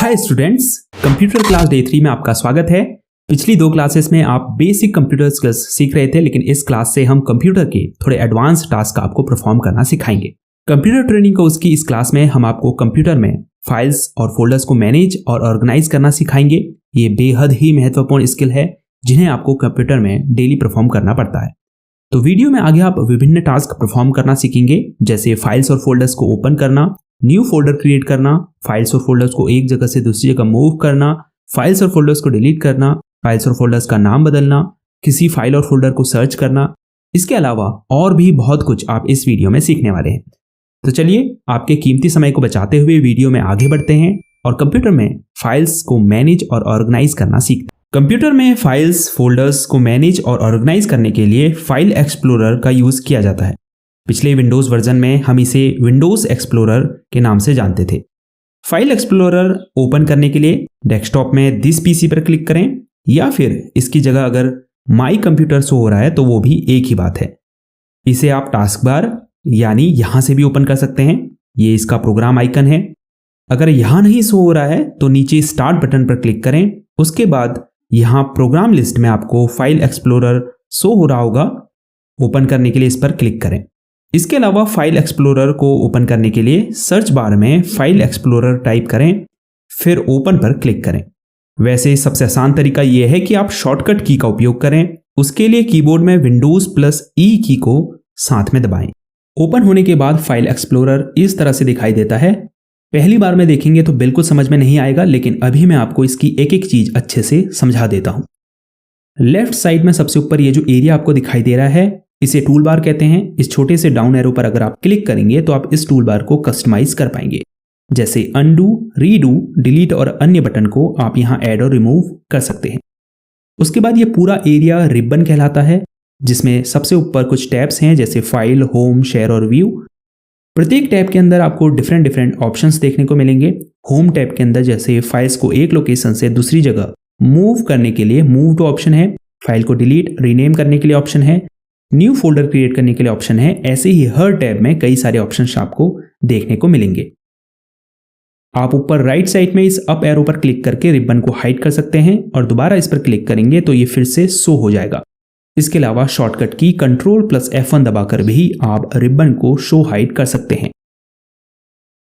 Hi students, computer class day 3 में आपका स्वागत है। पिछली 2 क्लासेस में आप बेसिक कंप्यूटर स्किल्स सीख रहे थे, लेकिन इस क्लास से हम कंप्यूटर के थोड़े एडवांस टास्क आपको परफॉर्म करना सिखाएंगे। कंप्यूटर ट्रेनिंग कोर्स की इस क्लास में हम आपको कंप्यूटर में फाइल्स और फोल्डर्स को मैनेज और ऑर्गेनाइज करना सिखाएंगे। ये बेहद ही महत्वपूर्ण स्किल है जिन्हें आपको कंप्यूटर में डेली परफॉर्म करना पड़ता है। तो वीडियो में आगे आप विभिन्न टास्क परफॉर्म करना सीखेंगे, जैसे फाइल्स और फोल्डर्स को ओपन करना, न्यू फोल्डर क्रिएट करना, फाइल्स और फोल्डर्स को एक जगह से दूसरी जगह मूव करना, फाइल्स और फोल्डर्स को डिलीट करना, फाइल्स और फोल्डर्स का नाम बदलना, किसी फाइल और फोल्डर को सर्च करना। इसके अलावा और भी बहुत कुछ आप इस वीडियो में सीखने वाले हैं। तो चलिए आपके कीमती समय को बचाते हुए वीडियो में आगे बढ़ते हैं और कंप्यूटर में फाइल्स को मैनेज और ऑर्गेनाइज करना सीखते हैं। कंप्यूटर में फाइल्स, फोल्डर्स को मैनेज और ऑर्गेनाइज करने के लिए फाइल एक्सप्लोरर का यूज किया जाता है। पिछले विंडोज वर्जन में हम इसे विंडोज एक्सप्लोरर के नाम से जानते थे। फाइल एक्सप्लोरर ओपन करने के लिए डेस्कटॉप में दिस पीसी पर क्लिक करें, या फिर इसकी जगह अगर माई कंप्यूटर शो हो रहा है तो वो भी एक ही बात है। इसे आप टास्क बार यानी यहां से भी ओपन कर सकते हैं। ये इसका प्रोग्राम आइकन है। अगर यहां नहीं शो हो रहा है तो नीचे स्टार्ट बटन पर क्लिक करें। उसके बाद यहां प्रोग्राम लिस्ट में आपको फाइल एक्सप्लोरर शो हो रहा होगा। ओपन करने के लिए इस पर क्लिक करें। इसके अलावा फाइल एक्सप्लोरर को ओपन करने के लिए सर्च बार में फाइल एक्सप्लोरर टाइप करें, फिर ओपन पर क्लिक करें। वैसे सबसे आसान तरीका यह है कि आप शॉर्टकट की का उपयोग करें। उसके लिए कीबोर्ड में विंडोज प्लस ई की को साथ में दबाएं। ओपन होने के बाद फाइल एक्सप्लोरर इस तरह से दिखाई देता है। पहली बार में देखेंगे तो बिल्कुल समझ में नहीं आएगा, लेकिन अभी मैं आपको इसकी एक एक चीज अच्छे से समझा देता हूं। लेफ्ट साइड में सबसे ऊपर ये जो एरिया आपको दिखाई दे रहा है, इसे टूल बार कहते हैं। इस छोटे से डाउन एरो पर अगर आप क्लिक करेंगे तो आप इस टूल बार को कस्टमाइज कर पाएंगे, जैसे अनडू, रीडू, डिलीट और अन्य बटन को आप यहां ऐड और रिमूव कर सकते हैं। उसके बाद ये पूरा एरिया रिबन कहलाता है, जिसमें सबसे ऊपर कुछ टैब्स हैं, जैसे फाइल, होम, शेयर और व्यू। प्रत्येक टैब के अंदर आपको डिफरेंट ऑप्शंस देखने को मिलेंगे। होम टैब के अंदर जैसे फाइल्स को एक लोकेशन से दूसरी जगह मूव करने के लिए मूव टू ऑप्शन है, फाइल को डिलीट, रीनेम करने के लिए ऑप्शन है, न्यू फोल्डर क्रिएट करने के लिए ऑप्शन है। ऐसे ही हर टैब में कई सारे ऑप्शंस आपको देखने को मिलेंगे। आप ऊपर राइट साइड में इस अप एरो पर क्लिक करके रिबन को हाइड कर सकते हैं और दोबारा इस पर क्लिक करेंगे तो ये फिर से शो हो जाएगा। इसके अलावा शॉर्टकट की कंट्रोल प्लस F1 दबाकर भी आप रिबन को शो हाइड कर सकते हैं।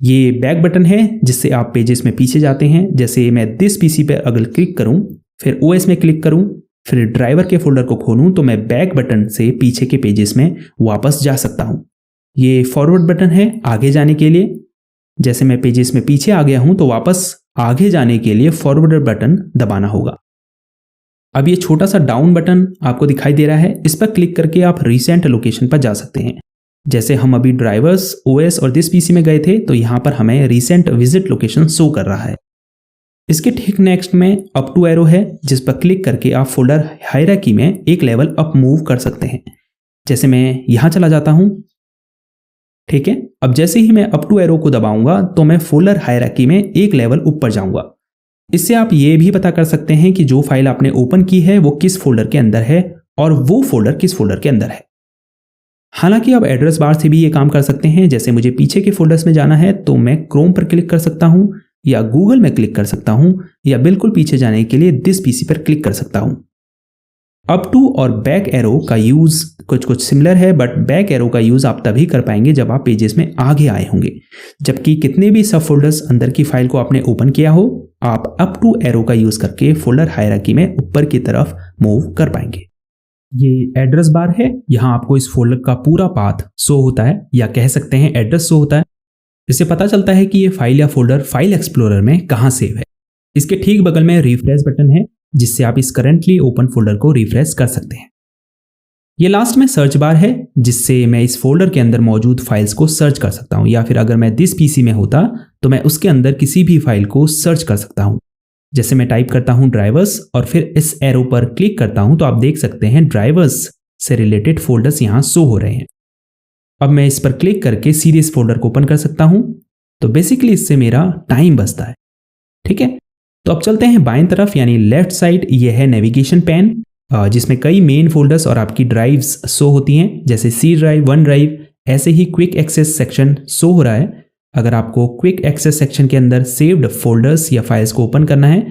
ये बैक बटन है जिससे आप पेजेस में पीछे जाते हैं। जैसे मैं दिस पीसी पर अगर क्लिक करूं, फिर OS में क्लिक करूं, फिर ड्राइवर के फोल्डर को खोलूं तो मैं बैक बटन से पीछे के पेजेस में वापस जा सकता हूं। ये फॉरवर्ड बटन है आगे जाने के लिए। जैसे मैं पेजेस में पीछे आ गया हूं तो वापस आगे जाने के लिए फॉरवर्ड बटन दबाना होगा। अब ये छोटा सा डाउन बटन आपको दिखाई दे रहा है, इस पर क्लिक करके आप रिसेंट लोकेशन पर जा सकते हैं। जैसे हम अभी ड्राइवर्स, OS और दिस पीसी में गए थे तो यहां पर हमें रिसेंट विजिट लोकेशन शो कर रहा है। इसके ठीक नेक्स्ट में अप टू एरो है, जिस पर क्लिक करके आप फोल्डर हायरार्की में एक लेवल अप मूव कर सकते हैं। जैसे मैं यहां चला जाता हूं, ठीक है। अब जैसे ही मैं अप टू एरो को दबाऊंगा तो मैं फोल्डर हायरार्की में एक लेवल ऊपर जाऊंगा। इससे आप ये भी पता कर सकते हैं कि जो फाइल आपने ओपन की है वो किस फोल्डर के अंदर है और वो फोल्डर किस फोल्डर के अंदर है। हालांकि आप एड्रेस बार से भी ये काम कर सकते हैं। जैसे मुझे पीछे के फोल्डर्स में जाना है तो मैं क्रोम पर क्लिक कर सकता हूं, या गूगल में क्लिक कर सकता हूं, या बिल्कुल पीछे जाने के लिए दिस पीसी पर क्लिक कर सकता हूं। अप टू और बैक एरो का यूज कुछ सिमिलर है, बट बैक एरो का यूज आप तभी कर पाएंगे जब आप पेजेस में आगे आए होंगे। जबकि कितने भी सब फोल्डर्स अंदर की फाइल को आपने ओपन किया हो, आप अप टू एरो का यूज करके फोल्डर हायरार्की में ऊपर की तरफ मूव कर पाएंगे। ये एड्रेस बार है, यहां आपको इस फोल्डर का पूरा पाथ शो होता है, या कह सकते हैं एड्रेस शो होता है। इससे पता चलता है कि ये फाइल या फोल्डर फाइल एक्सप्लोरर में कहां सेव है। इसके ठीक बगल में रिफ्रेश बटन है, जिससे आप इस करंटली ओपन फोल्डर को रिफ्रेश कर सकते हैं। ये लास्ट में सर्च बार है, जिससे मैं इस फोल्डर के अंदर मौजूद फाइल्स को सर्च कर सकता हूं, या फिर अगर मैं दिस पीसी में होता तो मैं उसके अंदर किसी भी फाइल को सर्च कर सकता हूं। जैसे मैं टाइप करता हूं ड्राइवर्स और फिर इस एरो पर क्लिक करता हूं तो आप देख सकते हैं ड्राइवर्स से रिलेटेड फोल्डर्स यहां शो हो रहे हैं। अब मैं इस पर क्लिक करके सीधे इस फोल्डर को ओपन कर सकता हूं। तो बेसिकली इससे मेरा टाइम बचता है, ठीक है। तो अब चलते हैं बाएं तरफ, यानी लेफ्ट साइड। ये है नेविगेशन पैन, जिसमें कई मेन फोल्डर्स और आपकी ड्राइव्स शो होती हैं, जैसे C ड्राइव, वन ड्राइव। ऐसे ही क्विक एक्सेस सेक्शन शो हो रहा है। अगर आपको क्विक एक्सेस सेक्शन के अंदर सेव्ड फोल्डर्स या फाइल्स को ओपन करना है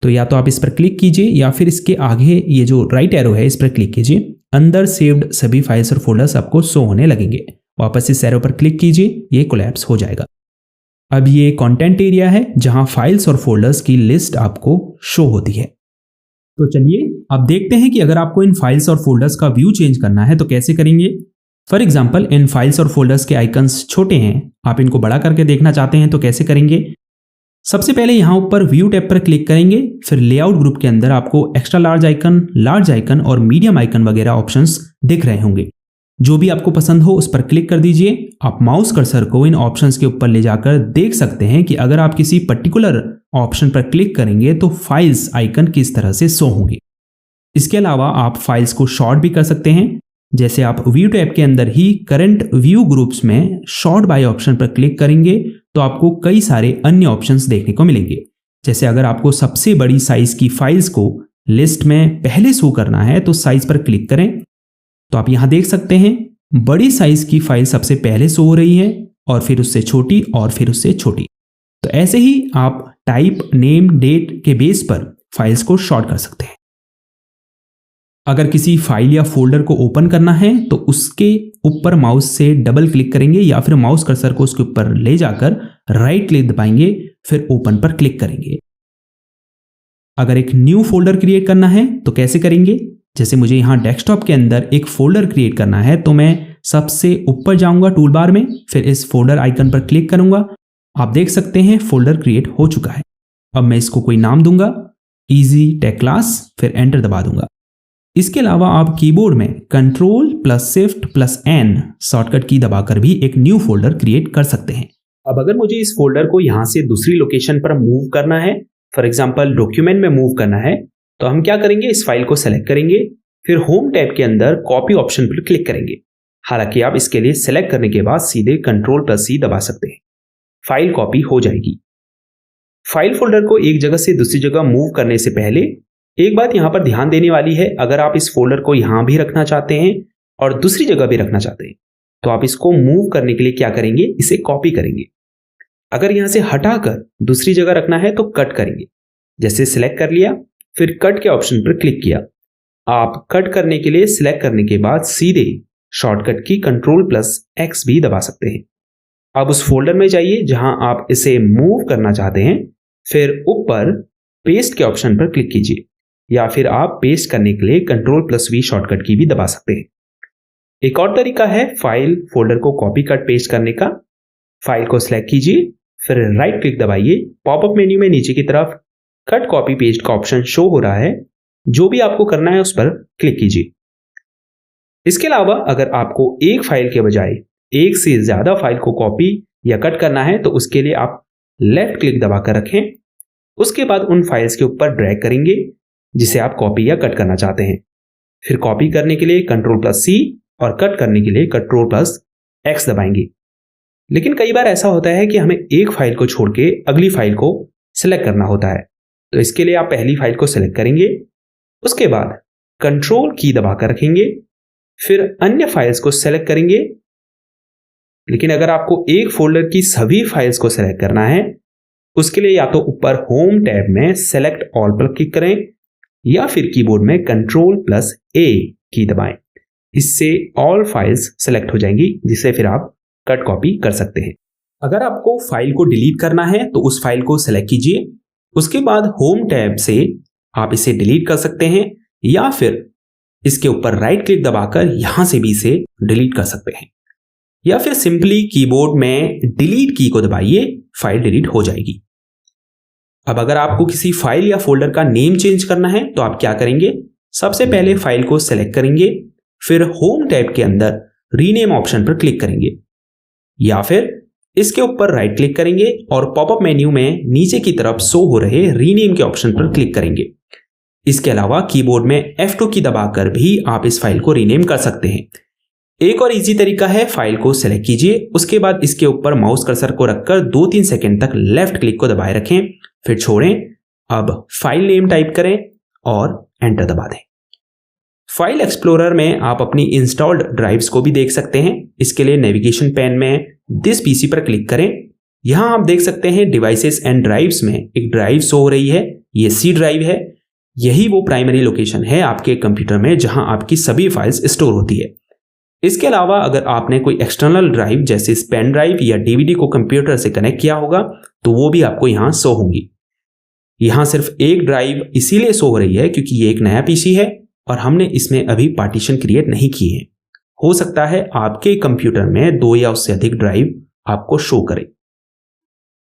तो या तो आप इस पर क्लिक कीजिए या फिर इसके आगे ये जो राइट एरो है इस पर क्लिक कीजिए। अंदर सेव्ड सभी फाइल्स और फोल्डर्स आपको शो होने लगेंगे। वापस इस एरो पर क्लिक कीजिए, ये कोलैप्स हो जाएगा। अब ये कंटेंट एरिया है जहां फाइल्स और फोल्डर्स की लिस्ट आपको शो होती है। तो चलिए अब देखते हैं कि अगर आपको इन फाइल्स और फोल्डर्स का व्यू चेंज करना है तो कैसे करेंगे। फॉर एग्जाम्पल इन फाइल्स और फोल्डर्स के आइकन्स छोटे हैं, आप इनको बड़ा करके देखना चाहते हैं तो कैसे करेंगे। सबसे पहले यहां ऊपर व्यू टैब पर क्लिक करेंगे, फिर लेआउट ग्रुप के अंदर आपको एक्स्ट्रा लार्ज आइकन और मीडियम आइकन वगैरह ऑप्शंस दिख रहे होंगे। जो भी आपको पसंद हो उस पर क्लिक कर दीजिए। आप माउस कर्सर को इन ऑप्शंस के ऊपर ले जाकर देख सकते हैं कि अगर आप किसी पर्टिकुलर ऑप्शन पर क्लिक करेंगे तो फाइल्स आइकन किस तरह से शो होंगे। इसके अलावा आप फाइल्स को शॉर्ट भी कर सकते हैं। जैसे आप व्यू टैब के अंदर ही करंट व्यू ग्रुप्स में शॉर्ट बाय ऑप्शन पर क्लिक करेंगे तो आपको कई सारे अन्य ऑप्शंस देखने को मिलेंगे। जैसे अगर आपको सबसे बड़ी साइज की फाइल्स को लिस्ट में पहले शो करना है तो साइज पर क्लिक करें, तो आप यहां देख सकते हैं बड़ी साइज की फाइल सबसे पहले शो हो रही है और फिर उससे छोटी और फिर उससे छोटी। तो ऐसे ही आप टाइप, नेम, डेट के बेस पर फाइल्स को शॉर्ट कर सकते हैं। अगर किसी फाइल या फोल्डर को ओपन करना है तो उसके ऊपर माउस से डबल क्लिक करेंगे या फिर माउस कर्सर को उसके ऊपर ले जाकर राइट क्लिक दबाएंगे, फिर ओपन पर क्लिक करेंगे। अगर एक न्यू फोल्डर क्रिएट करना है तो कैसे करेंगे। जैसे मुझे यहां डेस्कटॉप के अंदर एक फोल्डर क्रिएट करना है तो मैं सबसे ऊपर जाऊंगा टूल बार में, फिर इस फोल्डर आइकन पर क्लिक करूंगा। आप देख सकते हैं फोल्डर क्रिएट हो चुका है। अब मैं इसको कोई नाम दूंगा, इजी टेक क्लास, फिर एंटर दबा दूंगा। इसके अलावा आप कीबोर्ड में Ctrl+Shift+N शॉर्टकट की दबाकर भी एक न्यू फोल्डर क्रिएट कर सकते हैं। अब अगर मुझे इस फोल्डर को यहां से दूसरी लोकेशन पर मूव करना है, फॉर एग्जांपल डॉक्यूमेंट में मूव करना है, तो हम क्या करेंगे, इस फाइल को सेलेक्ट करेंगे, फिर होम टैब के अंदर कॉपी ऑप्शन पर क्लिक करेंगे। हालांकि आप इसके लिए सेलेक्ट करने के बाद सीधे Ctrl+C दबा सकते हैं, फाइल कॉपी हो जाएगी। फाइल फोल्डर को एक जगह से दूसरी जगह मूव करने से पहले एक बात यहां पर ध्यान देने वाली है। अगर आप इस फोल्डर को यहां भी रखना चाहते हैं और दूसरी जगह भी रखना चाहते हैं तो आप इसको मूव करने के लिए क्या करेंगे, इसे कॉपी करेंगे। अगर यहां से हटाकर दूसरी जगह रखना है तो कट करेंगे। जैसे सिलेक्ट कर लिया, फिर कट के ऑप्शन पर क्लिक किया। आप कट करने के लिए सिलेक्ट करने के बाद सीधे शॉर्टकट की Ctrl+X भी दबा सकते हैं। अब उस फोल्डर में जाइए जहां आप इसे मूव करना चाहते हैं, फिर ऊपर पेस्ट के ऑप्शन पर क्लिक कीजिए या फिर आप पेस्ट करने के लिए Ctrl+V शॉर्टकट की भी दबा सकते हैं। एक और तरीका है फाइल फोल्डर को कॉपी कट पेस्ट करने का। फाइल को सिलेक्ट कीजिए, फिर राइट क्लिक दबाइए। पॉपअप मेन्यू में नीचे की तरफ कट कॉपी पेस्ट का ऑप्शन शो हो रहा है। जो भी आपको करना है उस पर क्लिक कीजिए। इसके अलावा अगर आपको एक फाइल के बजाय एक से ज्यादा फाइल को कॉपी या कट करना है तो उसके लिए आप लेफ्ट क्लिक दबाकर रखें। उसके बाद उन फाइल्स के ऊपर ड्रैग करेंगे जिसे आप कॉपी या कट करना चाहते हैं। फिर कॉपी करने के लिए Ctrl+C और कट करने के लिए Ctrl+X दबाएंगे। लेकिन कई बार ऐसा होता है कि हमें एक फाइल को छोड़ के अगली फाइल को सिलेक्ट करना होता है, तो इसके लिए आप पहली फाइल को सिलेक्ट करेंगे, उसके बाद कंट्रोल की दबाकर रखेंगे, फिर अन्य फाइल्स को सिलेक्ट करेंगे। लेकिन अगर आपको एक फोल्डर की सभी फाइल्स को सिलेक्ट करना है उसके लिए या तो ऊपर होम टैब में सेलेक्ट ऑल पर क्लिक करें या फिर कीबोर्ड में Ctrl+A की दबाएं। इससे ऑल फाइल्स सेलेक्ट हो जाएंगी जिसे फिर आप कट कॉपी कर सकते हैं। अगर आपको फाइल को डिलीट करना है तो उस फाइल को सेलेक्ट कीजिए, उसके बाद होम टैब से आप इसे डिलीट कर सकते हैं या फिर इसके ऊपर राइट क्लिक दबाकर यहां से भी इसे डिलीट कर सकते हैं, या फिर सिंपली कीबोर्ड में डिलीट की को दबाइए, फाइल डिलीट हो जाएगी। अब अगर आपको किसी फाइल या फोल्डर का नेम चेंज करना है तो आप क्या करेंगे, सबसे पहले फाइल को सेलेक्ट करेंगे, फिर होम टैब के अंदर रीनेम ऑप्शन पर क्लिक करेंगे या फिर इसके ऊपर राइट क्लिक करेंगे और पॉपअप मेन्यू में नीचे की तरफ शो हो रहे रीनेम के ऑप्शन पर क्लिक करेंगे। इसके अलावा कीबोर्ड में F2 की दबाकर भी आप इस फाइल को रीनेम कर सकते हैं। एक और इजी तरीका है, फाइल को सेलेक्ट कीजिए, उसके बाद इसके ऊपर माउस कर्सर को रखकर 2-3 सेकंड तक लेफ्ट क्लिक को दबाए रखें, फिर छोड़ें। अब फाइल नेम टाइप करें और एंटर दबा दें। फाइल एक्सप्लोरर में आप अपनी इंस्टॉल्ड ड्राइव्स को भी देख सकते हैं। इसके लिए नेविगेशन पैन में दिस पीसी पर क्लिक करें, यहाँ आप देख सकते हैं डिवाइसेस एंड ड्राइव्स में एक ड्राइव शो हो रही है, ये सी ड्राइव है। यही वो प्राइमरी लोकेशन है आपके कंप्यूटर में जहां आपकी सभी फाइल्स स्टोर होती है। इसके अलावा अगर आपने कोई एक्सटर्नल ड्राइव जैसे पेन ड्राइव या डीवीडी को कंप्यूटर से कनेक्ट किया होगा तो वो भी आपको यहाँ शो होंगी। यहाँ सिर्फ एक ड्राइव इसीलिए शो हो रही है क्योंकि ये एक नया पीसी है और हमने इसमें अभी पार्टीशन क्रिएट नहीं किए हैं। हो सकता है आपके कंप्यूटर में 2 या उससे अधिक ड्राइव आपको शो करे।